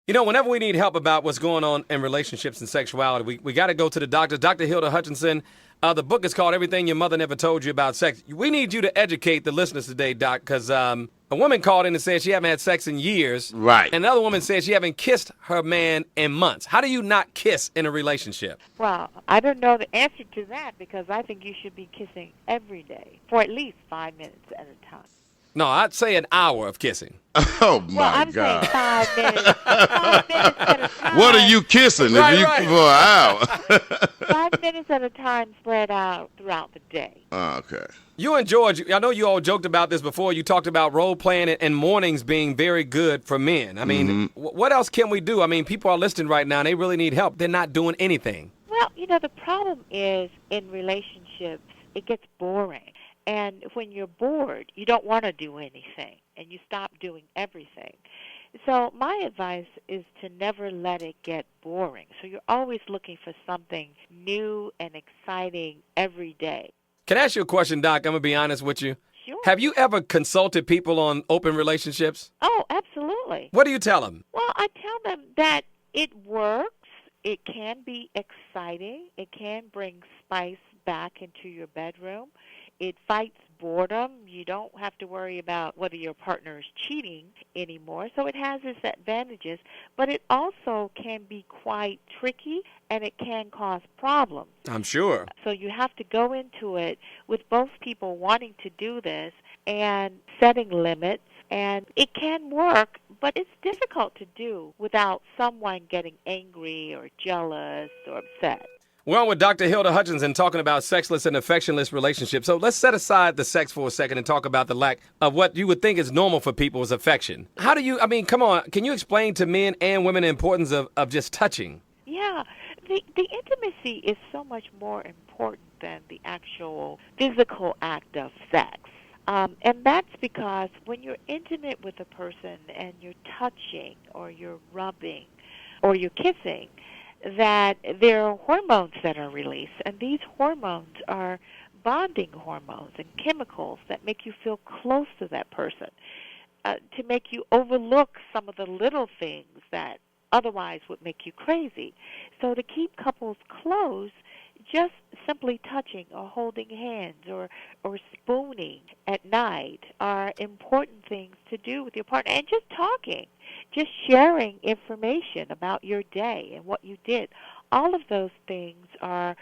You know, whenever we need help about what's going on in relationships and sexuality, we got to go to the doctor. Dr. Hilda Hutcherson, the book is called Everything Your Mother Never Told You About Sex. We need you to educate the listeners today, Doc, because a woman called in and said she haven't had sex in years. Right. And another woman said she haven't kissed her man in months. How do you not kiss in a relationship? Well, I don't know the answer to that because I think you should be kissing every day for at least 5 minutes at a time. No, I'd say an hour of kissing. Oh, my Well, I'm God. saying 5 minutes. 5 minutes at a time. What are you kissing Right, if you right. for an hour? 5 minutes at a time spread out throughout the day. Okay. You and George, I know you all joked about this before. You talked about role playing and mornings being very good for men. I mean, what else can we do? I mean, people are listening right now and they really need help. They're not doing anything. Well, the problem is in relationships, it gets boring. And when you're bored, you don't want to do anything, and you stop doing everything. So my advice is to never let it get boring. So you're always looking for something new and exciting every day. Can I ask you a question, Doc? I'm going to be honest with you. Sure. Have you ever consulted people on open relationships? Oh, absolutely. What do you tell them? Well, I tell them that it works. It can be exciting. It can bring spice back into your bedroom. It fights boredom. You don't have to worry about whether your partner is cheating anymore. So it has its advantages, but it also can be quite tricky and it can cause problems. I'm sure. So you have to go into it with both people wanting to do this and setting limits. And it can work, but it's difficult to do without someone getting angry or jealous or upset. We're on with Dr. Hilda Hutcherson talking about sexless and affectionless relationships. So let's set aside the sex for a second and talk about the lack of what you would think is normal for people is affection. How do you, come on, can you explain to men and women the importance of just touching? Yeah, the intimacy is so much more important than the actual physical act of sex. And that's because when you're intimate with a person and you're touching or you're rubbing or you're kissing, that there are hormones that are released, and these hormones are bonding hormones and chemicals that make you feel close to that person, to make you overlook some of the little things that otherwise would make you crazy. So to keep couples close, just simply touching or holding hands or spooning at night are important things to do with your partner. And just talking, just sharing information about your day and what you did. All of those things are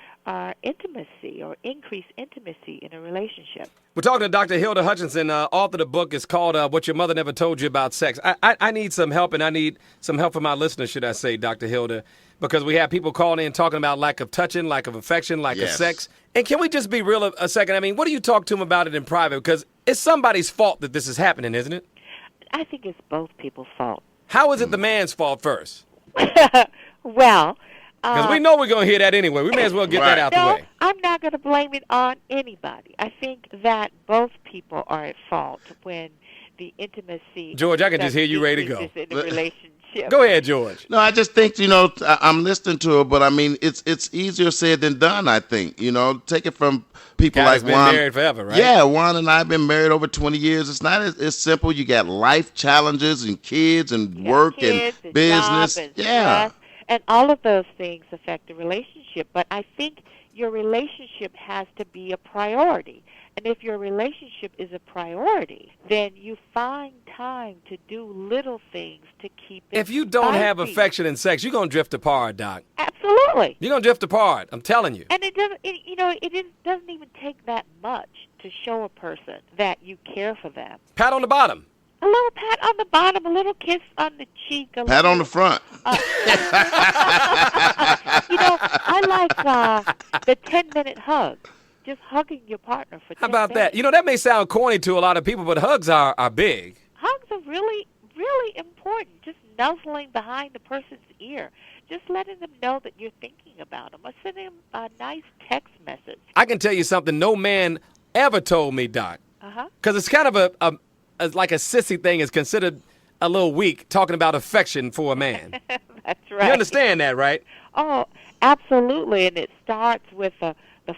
intimacy or increased intimacy in a relationship. We're talking to Dr. Hilda Hutcherson. Author of the book is called What Your Mother Never Told You About Sex. I need some help, and I need some help from my listeners, should I say, Dr. Hilda, because we have people calling in talking about lack of touching, lack of affection, lack of sex. And can we just be real a second? I mean, what do you talk to them about it in private? Because it's somebody's fault that this is happening, isn't it? I think it's both people's fault. How is it the man's fault first? Well... Because we know we're going to hear that anyway. We may as well get that out the way. I'm not going to blame it on anybody. I think that both people are at fault when the intimacy... George, I can just hear you ready to go. ...in a relationship. Go ahead, George. No, I just think, I'm listening to her, but I mean, it's easier said than done, I think. Take it from people Guys like been Juan. married forever, right? Yeah, Juan and I have been married over 20 years. It's not as simple. You got life challenges and kids and work and business. Job and yeah. stress, and all of those things affect the relationship. But I think your relationship has to be a priority. And if your relationship is a priority, then you find time to do little things to keep it If you don't have spicy. affection and sex, you're going to drift apart, Doc. Absolutely. You're going to drift apart. I'm telling you. And it doesn't even take that much to show a person that you care for them. Pat on the bottom. A little pat on the bottom, a little kiss on the cheek. Pat on the front. I like the 10-minute hug. Just hugging your partner for 10 How about minutes. that? That may sound corny to a lot of people, but hugs are big. Hugs are really, really important. Just nuzzling behind the person's ear. Just letting them know that you're thinking about them. Or sending them a nice text message. I can tell you something no man ever told me, Doc. Uh-huh. Because it's kind of like a sissy thing. Is considered a little weak talking about affection for a man. That's right. You understand that, right? Oh, absolutely. And it starts with the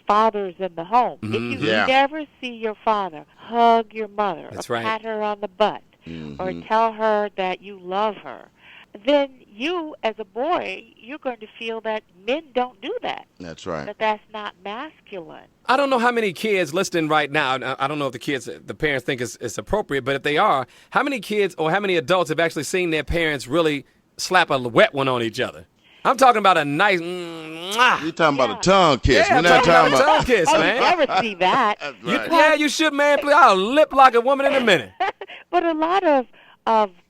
fathers in the home. If you never see your father, hug your mother. That's or right. pat her on the butt. Or tell her that you love her. then you, as a boy, you're going to feel that men don't do that. That's right. That that's not masculine. I don't know how many kids listening right now. I don't know if the parents think it's appropriate, but if they are, how many kids or how many adults have actually seen their parents really slap a wet one on each other? I'm talking about a nice. Mwah. You're talking about a tongue kiss. Yeah, We're I'm not talking talking about a tongue about. kiss, Oh, you man. never see that. That's right. Yeah, you should, man. Please, I'll lip like a woman in a minute. But a lot of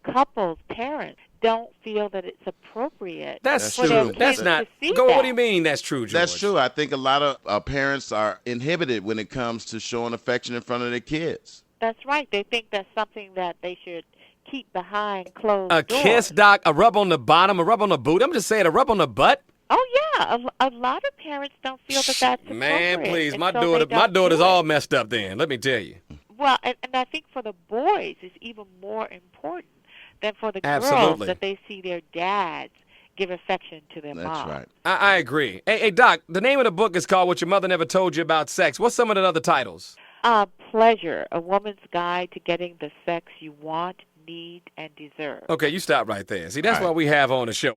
couples, parents, don't feel that it's appropriate. That's for their true. kids That's to not. see Go. that. What do you mean? That's true, George? That's true. I think a lot of parents are inhibited when it comes to showing affection in front of their kids. That's right. They think that's something that they should keep behind closed A doors. kiss, Doc. A rub on the bottom. A rub on the boot. I'm just saying, a rub on the butt. Oh yeah, a lot of parents don't feel that that's appropriate. Man, please, and my so daughter, they my don't daughter's do it. all messed up. Then let me tell you. Well, and I think for the boys, it's even more important than for the Absolutely. girls that they see their dads give affection to their That's mom. right. I agree. Hey, Doc. The name of the book is called "What Your Mother Never Told You About Sex." What's some of the other titles? Pleasure, a woman's guide to getting the sex you want, need, and deserve. Okay, you stop right there. See, that's All right. what we have on the show.